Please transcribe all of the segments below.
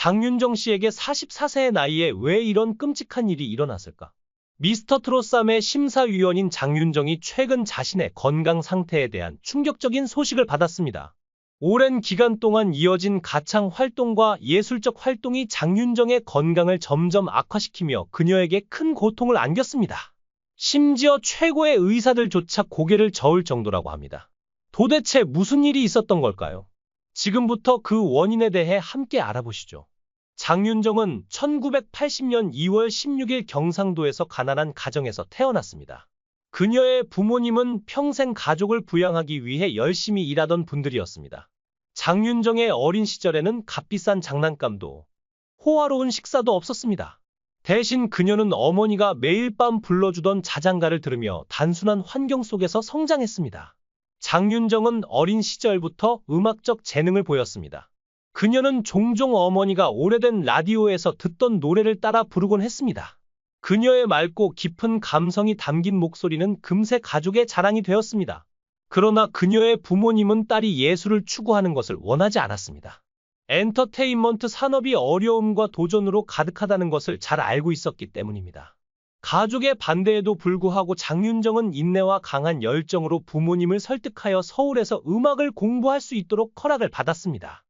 장윤정 씨에게 44세의 나이에 왜 이런 끔찍한 일이 일어났을까? 미스터 트롯3의 심사위원인 장윤정이 최근 자신의 건강 상태에 대한 충격적인 소식을 받았습니다. 오랜 기간 동안 이어진 가창 활동과 예술적 활동이 장윤정의 건강을 점점 악화시키며 그녀에게 큰 고통을 안겼습니다. 심지어 최고의 의사들조차 고개를 저을 정도라고 합니다. 도대체 무슨 일이 있었던 걸까요? 지금부터 그 원인에 대해 함께 알아보시죠. 장윤정은 1980년 2월 16일 경상도에서 가난한 가정에서 태어났습니다. 그녀의 부모님은 평생 가족을 부양하기 위해 열심히 일하던 분들이었습니다. 장윤정의 어린 시절에는 값비싼 장난감도 호화로운 식사도 없었습니다. 대신 그녀는 어머니가 매일 밤 불러주던 자장가를 들으며 단순한 환경 속에서 성장했습니다. 장윤정은 어린 시절부터 음악적 재능을 보였습니다. 그녀는 종종 어머니가 오래된 라디오에서 듣던 노래를 따라 부르곤 했습니다. 그녀의 맑고 깊은 감성이 담긴 목소리는 금세 가족의 자랑이 되었습니다. 그러나 그녀의 부모님은 딸이 예술을 추구하는 것을 원하지 않았습니다. 엔터테인먼트 산업이 어려움과 도전으로 가득하다는 것을 잘 알고 있었기 때문입니다. 가족의 반대에도 불구하고 장윤정은 인내와 강한 열정으로 부모님을 설득하여 서울에서 음악을 공부할 수 있도록 허락을 받았습니다.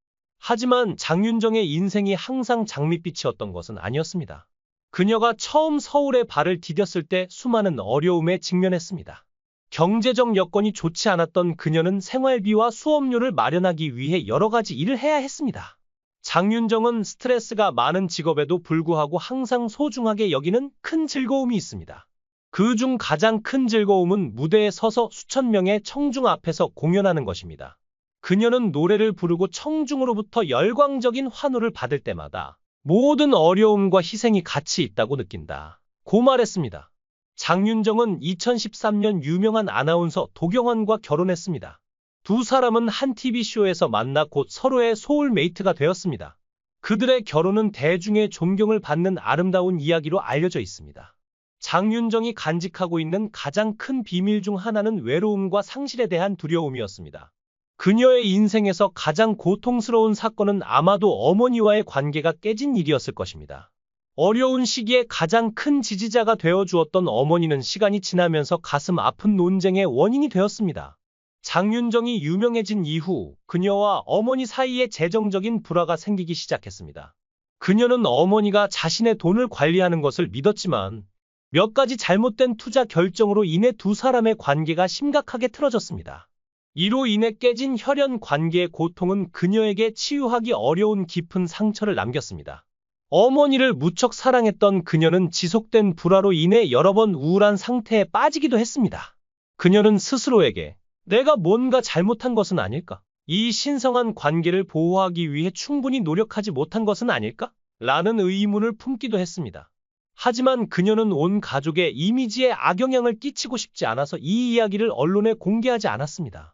하지만 장윤정의 인생이 항상 장밋빛이었던 것은 아니었습니다. 그녀가 처음 서울에 발을 디뎠을 때 수많은 어려움에 직면했습니다. 경제적 여건이 좋지 않았던 그녀는 생활비와 수업료를 마련하기 위해 여러 가지 일을 해야 했습니다. 장윤정은 스트레스가 많은 직업에도 불구하고 항상 소중하게 여기는 큰 즐거움이 있습니다. 그중 가장 큰 즐거움은 무대에 서서 수천 명의 청중 앞에서 공연하는 것입니다. 그녀는 노래를 부르고 청중으로부터 열광적인 환호를 받을 때마다 모든 어려움과 희생이 같이 있다고 느낀다. 고 말했습니다. 장윤정은 2013년 유명한 아나운서 도경원과 결혼했습니다. 두 사람은 한 TV쇼에서 만나 곧 서로의 소울메이트가 되었습니다. 그들의 결혼은 대중의 존경을 받는 아름다운 이야기로 알려져 있습니다. 장윤정이 간직하고 있는 가장 큰 비밀 중 하나는 외로움과 상실에 대한 두려움이었습니다. 그녀의 인생에서 가장 고통스러운 사건은 아마도 어머니와의 관계가 깨진 일이었을 것입니다. 어려운 시기에 가장 큰 지지자가 되어주었던 어머니는 시간이 지나면서 가슴 아픈 논쟁의 원인이 되었습니다. 장윤정이 유명해진 이후 그녀와 어머니 사이에 재정적인 불화가 생기기 시작했습니다. 그녀는 어머니가 자신의 돈을 관리하는 것을 믿었지만 몇 가지 잘못된 투자 결정으로 인해 두 사람의 관계가 심각하게 틀어졌습니다. 이로 인해 깨진 혈연 관계의 고통은 그녀에게 치유하기 어려운 깊은 상처를 남겼습니다. 어머니를 무척 사랑했던 그녀는 지속된 불화로 인해 여러 번 우울한 상태에 빠지기도 했습니다. 그녀는 스스로에게 내가 뭔가 잘못한 것은 아닐까? 이 신성한 관계를 보호하기 위해 충분히 노력하지 못한 것은 아닐까? 라는 의문을 품기도 했습니다. 하지만 그녀는 온 가족의 이미지에 악영향을 끼치고 싶지 않아서 이 이야기를 언론에 공개하지 않았습니다.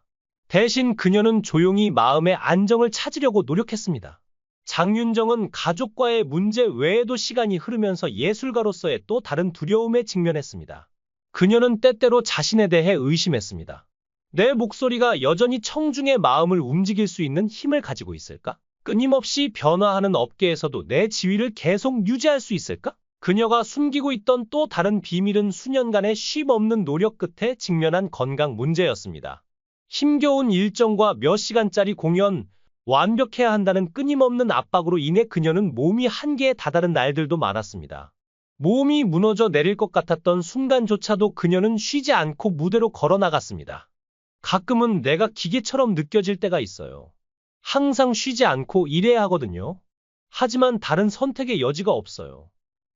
대신 그녀는 조용히 마음의 안정을 찾으려고 노력했습니다. 장윤정은 가족과의 문제 외에도 시간이 흐르면서 예술가로서의 또 다른 두려움에 직면했습니다. 그녀는 때때로 자신에 대해 의심했습니다. 내 목소리가 여전히 청중의 마음을 움직일 수 있는 힘을 가지고 있을까? 끊임없이 변화하는 업계에서도 내 지위를 계속 유지할 수 있을까? 그녀가 숨기고 있던 또 다른 비밀은 수년간의 쉼없는 노력 끝에 직면한 건강 문제였습니다. 힘겨운 일정과 몇 시간짜리 공연, 완벽해야 한다는 끊임없는 압박으로 인해 그녀는 몸이 한계에 다다른 날들도 많았습니다. 몸이 무너져 내릴 것 같았던 순간조차도 그녀는 쉬지 않고 무대로 걸어나갔습니다. 가끔은 내가 기계처럼 느껴질 때가 있어요. 항상 쉬지 않고 일해야 하거든요. 하지만 다른 선택의 여지가 없어요.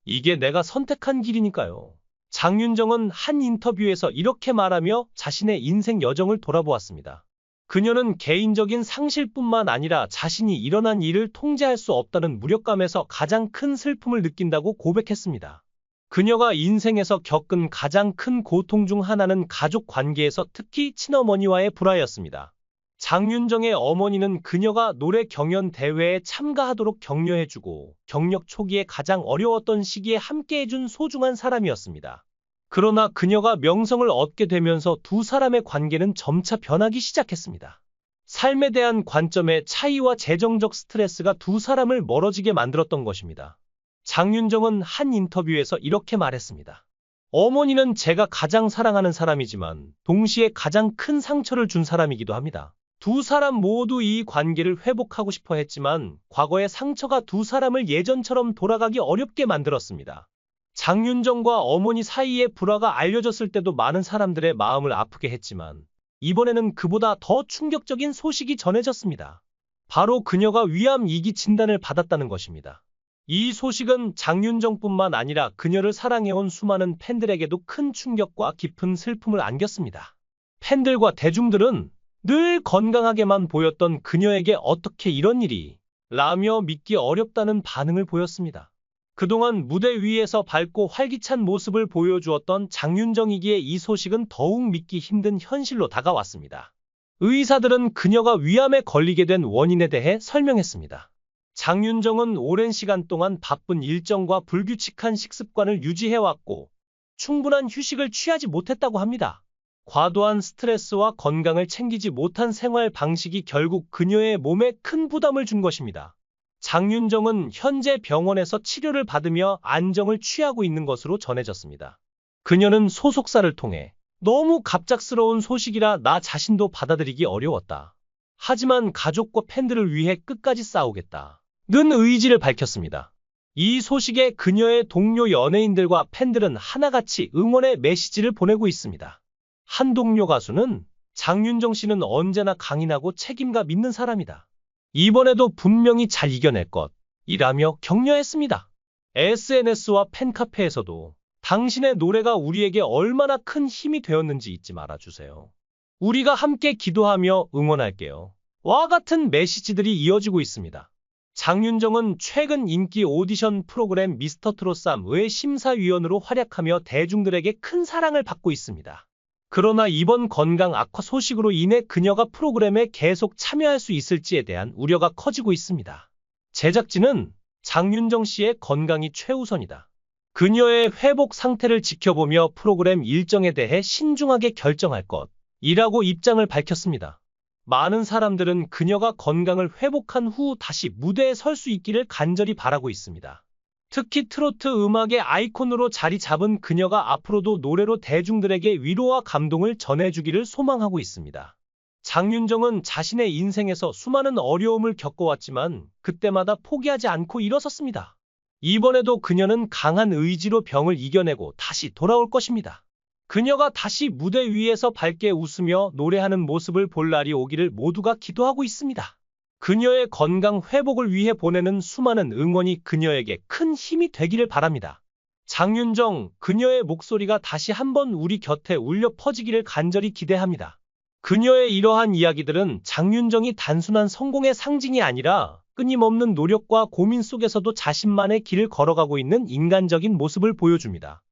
이게 내가 선택한 길이니까요. 장윤정은 한 인터뷰에서 이렇게 말하며 자신의 인생 여정을 돌아보았습니다. 그녀는 개인적인 상실뿐만 아니라 자신이 일어난 일을 통제할 수 없다는 무력감에서 가장 큰 슬픔을 느낀다고 고백했습니다. 그녀가 인생에서 겪은 가장 큰 고통 중 하나는 가족 관계에서 특히 친어머니와의 불화였습니다. 장윤정의 어머니는 그녀가 노래 경연 대회에 참가하도록 격려해주고 경력 초기에 가장 어려웠던 시기에 함께해준 소중한 사람이었습니다. 그러나 그녀가 명성을 얻게 되면서 두 사람의 관계는 점차 변하기 시작했습니다. 삶에 대한 관점의 차이와 재정적 스트레스가 두 사람을 멀어지게 만들었던 것입니다. 장윤정은 한 인터뷰에서 이렇게 말했습니다. 어머니는 제가 가장 사랑하는 사람이지만 동시에 가장 큰 상처를 준 사람이기도 합니다. 두 사람 모두 이 관계를 회복하고 싶어 했지만 과거의 상처가 두 사람을 예전처럼 돌아가기 어렵게 만들었습니다. 장윤정과 어머니 사이의 불화가 알려졌을 때도 많은 사람들의 마음을 아프게 했지만 이번에는 그보다 더 충격적인 소식이 전해졌습니다. 바로 그녀가 위암 2기 진단을 받았다는 것입니다. 이 소식은 장윤정뿐만 아니라 그녀를 사랑해온 수많은 팬들에게도 큰 충격과 깊은 슬픔을 안겼습니다. 팬들과 대중들은 늘 건강하게만 보였던 그녀에게 어떻게 이런 일이 라며 믿기 어렵다는 반응을 보였습니다. 그동안 무대 위에서 밝고 활기찬 모습을 보여주었던 장윤정이기에 이 소식은 더욱 믿기 힘든 현실로 다가왔습니다. 의사들은 그녀가 위암에 걸리게 된 원인에 대해 설명했습니다. 장윤정은 오랜 시간 동안 바쁜 일정과 불규칙한 식습관을 유지해왔고 충분한 휴식을 취하지 못했다고 합니다. 과도한 스트레스와 건강을 챙기지 못한 생활 방식이 결국 그녀의 몸에 큰 부담을 준 것입니다. 장윤정은 현재 병원에서 치료를 받으며 안정을 취하고 있는 것으로 전해졌습니다. 그녀는 소속사를 통해 너무 갑작스러운 소식이라 나 자신도 받아들이기 어려웠다. 하지만 가족과 팬들을 위해 끝까지 싸우겠다. 는 의지를 밝혔습니다. 이 소식에 그녀의 동료 연예인들과 팬들은 하나같이 응원의 메시지를 보내고 있습니다. 한 동료 가수는 장윤정 씨는 언제나 강인하고 책임감 있는 사람이다. 이번에도 분명히 잘 이겨낼 것이라며 격려했습니다. SNS와 팬카페에서도 당신의 노래가 우리에게 얼마나 큰 힘이 되었는지 잊지 말아주세요. 우리가 함께 기도하며 응원할게요. 와 같은 메시지들이 이어지고 있습니다. 장윤정은 최근 인기 오디션 프로그램 미스터트롯3의 심사위원으로 활약하며 대중들에게 큰 사랑을 받고 있습니다. 그러나 이번 건강 악화 소식으로 인해 그녀가 프로그램에 계속 참여할 수 있을지에 대한 우려가 커지고 있습니다. 제작진은 장윤정 씨의 건강이 최우선이다. 그녀의 회복 상태를 지켜보며 프로그램 일정에 대해 신중하게 결정할 것이라고 입장을 밝혔습니다. 많은 사람들은 그녀가 건강을 회복한 후 다시 무대에 설 수 있기를 간절히 바라고 있습니다. 특히 트로트 음악의 아이콘으로 자리 잡은 그녀가 앞으로도 노래로 대중들에게 위로와 감동을 전해주기를 소망하고 있습니다. 장윤정은 자신의 인생에서 수많은 어려움을 겪어왔지만 그때마다 포기하지 않고 일어섰습니다. 이번에도 그녀는 강한 의지로 병을 이겨내고 다시 돌아올 것입니다. 그녀가 다시 무대 위에서 밝게 웃으며 노래하는 모습을 볼 날이 오기를 모두가 기도하고 있습니다. 그녀의 건강 회복을 위해 보내는 수많은 응원이 그녀에게 큰 힘이 되기를 바랍니다. 장윤정, 그녀의 목소리가 다시 한번 우리 곁에 울려 퍼지기를 간절히 기대합니다. 그녀의 이러한 이야기들은 장윤정이 단순한 성공의 상징이 아니라 끊임없는 노력과 고민 속에서도 자신만의 길을 걸어가고 있는 인간적인 모습을 보여줍니다.